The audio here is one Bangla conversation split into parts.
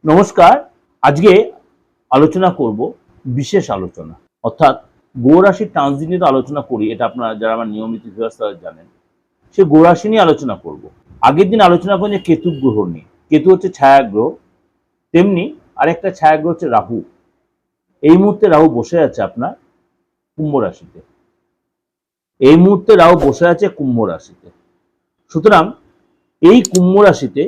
নমস্কার। আজকে আলোচনা করব বিশেষ আলোচনা, অর্থাৎ গ্রহ রাশির ট্রানজিট নিয়ে আলোচনা করি। এটা আপনারা যারা আমার নিয়মিত ভিউয়ার্স তারা জানেন। সে গ্রহ রাশি নিয়ে আলোচনা করব। আগের দিন আলোচনা করি কেতু গ্রহ নিয়ে। কেতু হচ্ছে ছায়া গ্রহ, তেমনি আরেকটা ছায়া গ্রহ হচ্ছে রাহু। এই মুহূর্তে রাহু বসে আছে আপনার কুম্ভ রাশিতে। এই মুহূর্তে রাহু বসে আছে কুম্ভ রাশিতে। সুতরাং এই কুম্ভ রাশিতে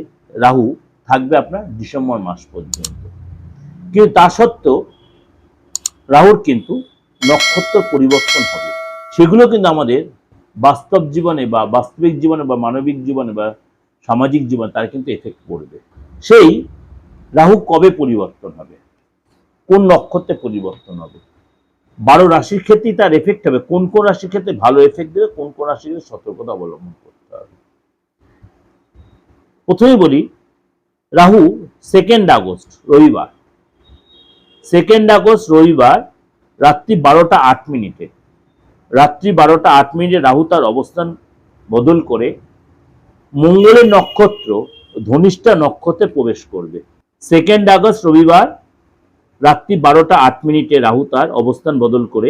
রাহু থাকবে আপনার ডিসেম্বর মাস পর্যন্ত। কিন্তু তা সত্ত্বেও রাহুর কিন্তু নক্ষত্র পরিবর্তন হবে। সেগুলো কিন্তু আমাদের বাস্তব জীবনে বা বাস্তবিক জীবনে বা মানবিক জীবনে বা সামাজিক জীবনে তার কিন্তু এফেক্ট পড়বে। সেই রাহু কবে পরিবর্তন হবে, কোন নক্ষত্রে পরিবর্তন হবে, 12 রাশির ক্ষেত্রেই তার এফেক্ট হবে। কোন কোন রাশির ক্ষেত্রে ভালো এফেক্ট দেবে, কোন কোন রাশির ক্ষেত্রে সতর্কতা অবলম্বন করতে হবে। প্রথমে বলি, রাহু 2 আগস্ট রবিবার, 2 আগস্ট রবিবার রাত্রি 12টা 8 মিনিটে, রাত্রি 12টা 8 মিনিটে রাহু তার অবস্থান বদল করে মঙ্গলের নক্ষত্র ধনিষ্ঠা নক্ষত্রে প্রবেশ করবে। 2 আগস্ট রবিবার রাত্রি 12টা 8 মিনিটে রাহু তার অবস্থান বদল করে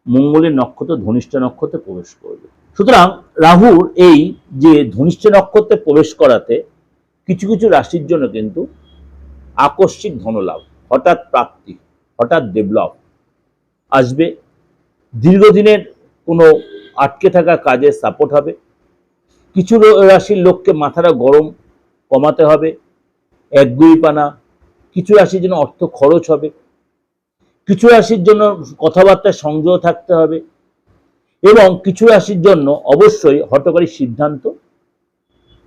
মঙ্গলের নক্ষত্র ধনিষ্ঠা নক্ষত্রে প্রবেশ করবে। সুতরাং রাহুর এই যে ধনিষ্ঠা নক্ষত্রে প্রবেশ করাতে কিছু কিছু রাশির জন্য কিন্তু আকস্মিক ধনলাভ, হঠাৎ প্রাপ্তি, হঠাৎ ডেভেলপ আসবে। দীর্ঘদিনের কোনো আটকে থাকা কাজে সাপোর্ট হবে। কিছু রাশির লোককে মাথাটা গরম কমাতে হবে, একগুঁইপানা। কিছু রাশির জন্য অর্থ খরচ হবে, কিছু রাশির জন্য কথাবার্তায় সংযত থাকতে হবে, এবং কিছু রাশির জন্য অবশ্যই হঠকারী সিদ্ধান্ত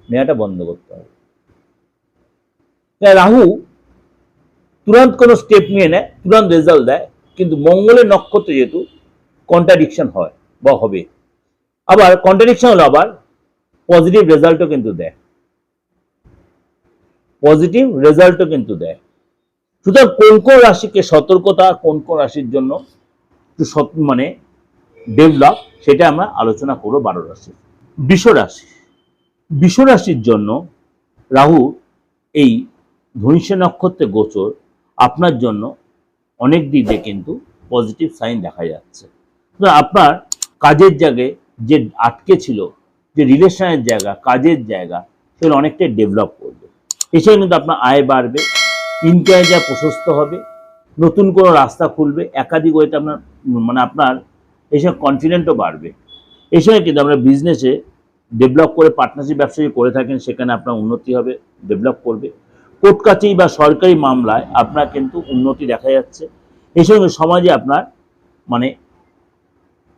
নেওয়াটা বন্ধ করতে হবে। রাহু তুরন্ত কোনো স্টেপ নিয়ে নেয়, তুরন্ত রেজাল্ট দেয়, কিন্তু মঙ্গলের নক্ষত্রে যেহেতু কন্ট্রাডিকশন হয় বা হবে, আবার কন্ট্রাডিকশন হলো আবার পজিটিভ রেজাল্টও কিন্তু দেয়, পজিটিভ রেজাল্টও কিন্তু দেয়। সুতরাং কোন কোন রাশিকে সতর্কতা, কোন কোন রাশির জন্য একটু মানে ডেভেলপ, সেটা আমরা আলোচনা করবো 12 রাশি। বৃষ রাশি, বৃষ রাশির জন্য রাহু এই ধনিষ্ঠা নক্ষত্রে গোচর আপনার জন্য অনেক দিক দিয়ে কিন্তু পজিটিভ সাইন দেখা যাচ্ছে। আপনার কাজের জায়গায় যে আটকে ছিল, যে রিলেশনের জায়গা, কাজের জায়গা, সেগুলো অনেকটাই ডেভেলপ করবে। এছাড়া কিন্তু আপনার আয় বাড়বে, ইনকামের যা প্রশস্ত হবে, নতুন কোনো রাস্তা খুলবে, একাধিক ওয়েতে আপনার আপনার এইসব কনফিডেন্টও বাড়বে। এই সময় কিন্তু আমরা বিজনেসে ডেভেলপ করে পার্টনারশিপ ব্যবসা করে থাকেন, সেখানে আপনার উন্নতি হবে, ডেভেলপ করবে। কোর্ট কাছারি বা সরকারি মামলায় আপনার কিন্তু উন্নতি দেখা যাচ্ছে। এই সঙ্গে সমাজে আপনার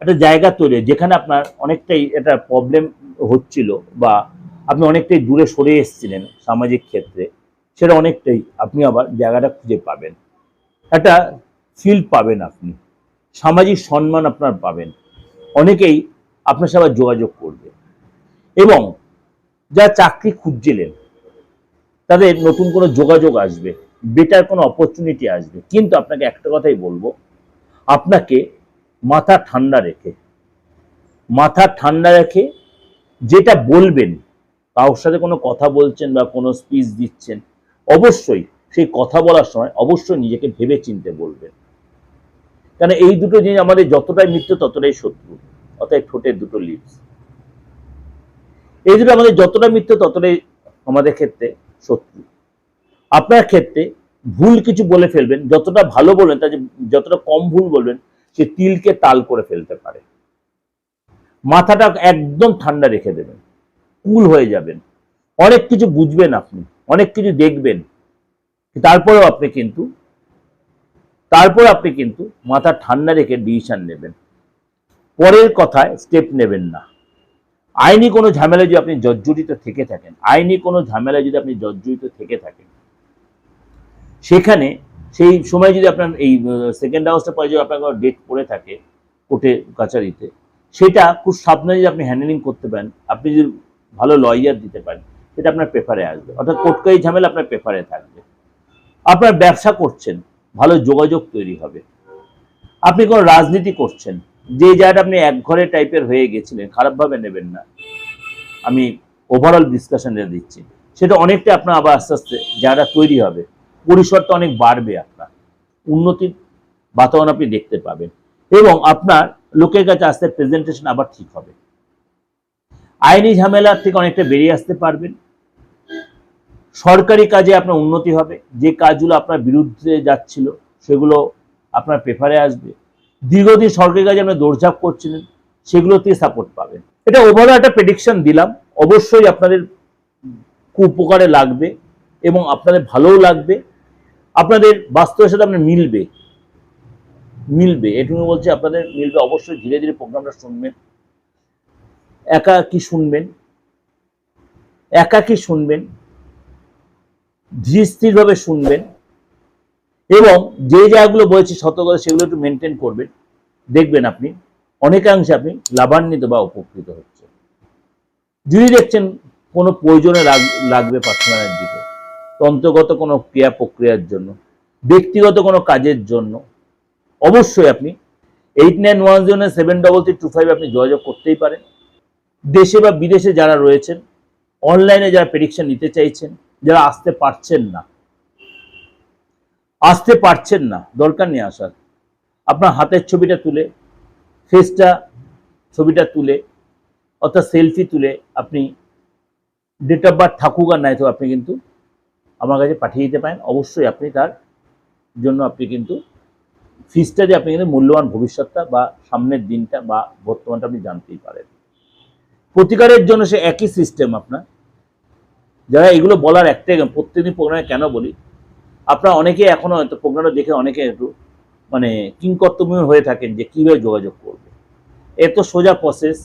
একটা জায়গা তৈরি, যেখানে আপনার অনেকটাই এটা প্রবলেম হচ্ছিল বা আপনি অনেকটাই দূরে সরে এসেছিলেন সামাজিক ক্ষেত্রে, সেটা অনেকটাই আপনি আবার জায়গাটা খুঁজে পাবেন, একটা ফিল্ড পাবেন, আপনি সামাজিক সম্মান আপনার পাবেন, অনেকেই আপনার সাথে যোগাযোগ করবে। এবং যা চাকরি খুঁজছিলেন তাদের নতুন কোনো যোগাযোগ আসবে, বেটার কোনো অপরচুনিটি আসবে। কিন্তু আপনাকে একটা কথাই বলবো, আপনাকে মাথা ঠান্ডা রেখে যেটা বলবেন, কারোর সাথে কোনো কথা বলছেন বা কোনো স্পিচ দিচ্ছেন, অবশ্যই সেই কথা বলার সময় অবশ্যই নিজেকে ভেবে চিনতে বলবেন। কেন এই দুটো জিনিস আমাদের যতটাই মিত্র ততটাই শত্রু, অর্থাৎ ঠোঁটের দুটো লিপস, এই দুটো আমাদের যতটা মিত্র ততটাই আমাদের ক্ষেত্রে শত্রু। আপনার ক্ষেত্রে ভুল কিছু বলে ফেলবেন, যতটা ভালো বলবেন তার যতটা কম ভুল বলবেন, সে তিলকে তাল করে ফেলতে পারে। মাথাটা একদম ঠান্ডা রেখে দেবেন, কুল হয়ে যাবেন, অনেক কিছু বুঝবেন, আপনি অনেক কিছু দেখবেন, তারপরে আপনি কিন্তু মাথা ঠান্ডা রেখে ডিসিশন নেবেন। পরের কথায় স্টেপ নেবেন না। আইনি কোনো ঝামেলায় যদি আপনি জর্জরিত থেকে থাকেন, সেখানে সেই সময় যদি আপনার এই 2 আগস্টের পরে যদি আপনার ডেট পড়ে থাকে কোর্টে কাছারিতে, সেটা খুব সাবধানে যদি আপনি হ্যান্ডেলিং করতে পারেন, আপনি যদি ভালো লয়ার দিতে পারেন, সেটা আপনার পেপারে আসবে, অর্থাৎ কোর্টকারী ঝামেলা আপনার পেপারে থাকবে। আপনার ব্যবসা করছেন, ভালো যোগাযোগ তৈরি হবে। আপনি কোনো রাজনীতি করছেন, যে জায়গাটা আপনি একঘরে টাইপের হয়ে গেছিলেন, খারাপভাবে নেবেন না, আমি ওভারঅল ডিসকাশন দিচ্ছি, সেটা অনেকটা আপনার আবার আস্তে আস্তে জায়গাটা তৈরি হবে, পরিসরটা অনেক বাড়বে, আপনার উন্নতির বাতাবরণ আপনি দেখতে পাবেন, এবং আপনার লোকের কাছে আসতে প্রেজেন্টেশন আবার ঠিক হবে। আইনি ঝামেলার থেকে অনেকটা বেরিয়ে আসতে পারবেন। সরকারি কাজে আপনার উন্নতি হবে, যে কাজগুলো আপনার বিরুদ্ধে যাচ্ছিল সেগুলো আপনার পেপারে আসবে। দীর্ঘদিন সরকারি কাজে আপনি দৌড়ঝাঁপ করছিলেন, সেগুলোতে সাপোর্ট পাবেন। এটা ওভারঅল একটা প্রেডিকশন দিলাম, অবশ্যই আপনাদের খুব উপকারে লাগবে এবং আপনাদের ভালোও লাগবে, আপনাদের বাস্তবের সাথে আপনার মিলবে এটুকু বলছি, আপনাদের মিলবে। অবশ্যই ধীরে ধীরে প্রোগ্রামটা শুনবেন, একাকী শুনবেন, ধীর স্থিরভাবে শুনবেন, এবং যে জায়গাগুলো বলেছি সতর্কতা সেগুলো একটু মেনটেন করবেন। দেখবেন আপনি অনেকাংশে আপনি লাভান্বিত বা উপকৃত হচ্ছে। যদি দেখছেন কোনো প্রয়োজনে লাগবে পার্সোনালের দিকে, তন্ত্রগত কোনো ক্রিয়া প্রক্রিয়ার জন্য, ব্যক্তিগত কোনো কাজের জন্য, অবশ্যই আপনি 8910733325 আপনি যোগাযোগ করতেই পারেন। দেশে বা বিদেশে যারা রয়েছেন, অনলাইনে যারা প্রেডিকশন নিতে চাইছেন, যারা আসতে পারছেন না, দরকার নেই আসার। আপনার হাতের ছবিটা তুলে, ফেসটা ছবিটা তুলে, অর্থাৎ সেলফি তুলে আপনি ডেট অফ বার্থ থাকুক আর নাই তো আপনি কিন্তু আমার কাছে পাঠিয়ে দিতে পারেন। অবশ্যই আপনি তার জন্য আপনি কিন্তু ফিসটা দিয়ে আপনি কিন্তু মূল্যবান ভবিষ্যৎটা বা সামনের দিনটা বা বর্তমানটা আপনি জানতেই পারেন। প্রতিকারের জন্য সে একই সিস্টেম আপনার। যারা এগুলো বলার একটাই, প্রত্যেকদিন প্রোগ্রামে কেন বলি, আপনারা অনেকে এখনো হয়তো প্রোগ্রামটা দেখে অনেকে একটু মানে কিংকর্তব্য হয়ে থাকেন যে কীভাবে যোগাযোগ করবে। এত সোজা প্রসেস,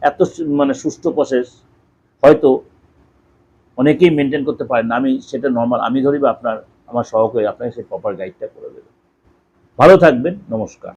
এত মানে সুষ্ঠু প্রসেস হয়তো অনেকেই মেনটেন করতে পারেন না। আমি সেটা নর্মাল আমি ধরি, বা আপনার আমার সহকারী আপনাকে সেই প্রপার গাইডটা করে দেবে। ভালো থাকবেন, নমস্কার।